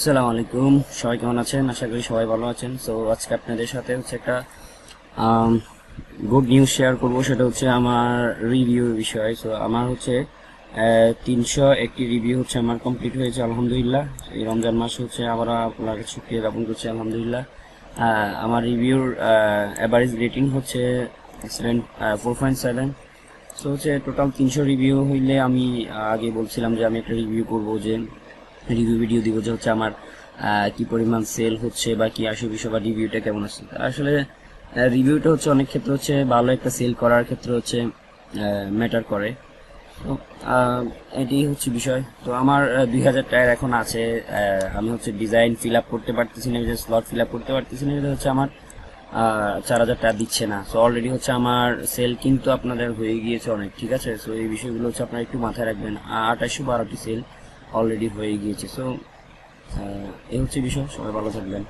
আসসালামু আলাইকুম, সবাই কেমন আছেন? আশা করি সবাই ভালো আছেন। সো আজকে আপনাদের সাথে হচ্ছে একটা গুড নিউজ শেয়ার করব, সেটা হচ্ছে আমার রিভিউ বিষয়। সো আমার হচ্ছে 301টি রিভিউ হচ্ছে আমার কমপ্লিট হয়েছে আলহামদুলিল্লাহ। এই রমজান মাস হচ্ছে আবার আপনার কাছে শুকরিয়া জ্ঞাপন করছি আলহামদুলিল্লাহ। আমার রিভিউর অ্যাভারেজ রেটিং হচ্ছে 4.7। সো হচ্ছে টোটাল 300 রিভিউ হইলে আমি আগে বলছিলাম যে আমি একটা রিভিউ করব, যে রিভিউ ভিডিও দিব যে হচ্ছে আমার কি পরিমাণ সেল হচ্ছে বা কি আসে বিষয় বা রিভিউটা কেমন আছে। আসলে রিভিউটা হচ্ছে অনেক ক্ষেত্রে হচ্ছে ভালো একটা সেল করার ক্ষেত্রে হচ্ছে ম্যাটার করে। তো এটি হচ্ছে বিষয়। তো আমার 2000 টায়ার এখন আছে। আমি হচ্ছে ডিজাইন ফিল আপ করতে পারতেছি না, যে স্লট ফিল আপ করতে পারতেছি না, এটা হচ্ছে আমার 4000 টাকা দিচ্ছে না। সো অলরেডি হচ্ছে আমার সেল কিন্তু আপনাদের হয়ে গিয়েছে অনেক, ঠিক আছে। সো এই বিষয়গুলো হচ্ছে আপনারা একটু মাথায় রাখবেন। 2812টি সেল অলরেডি হয়ে গিয়েছে। সো এই হচ্ছে বিষয়। সবাই ভালো থাকবেন।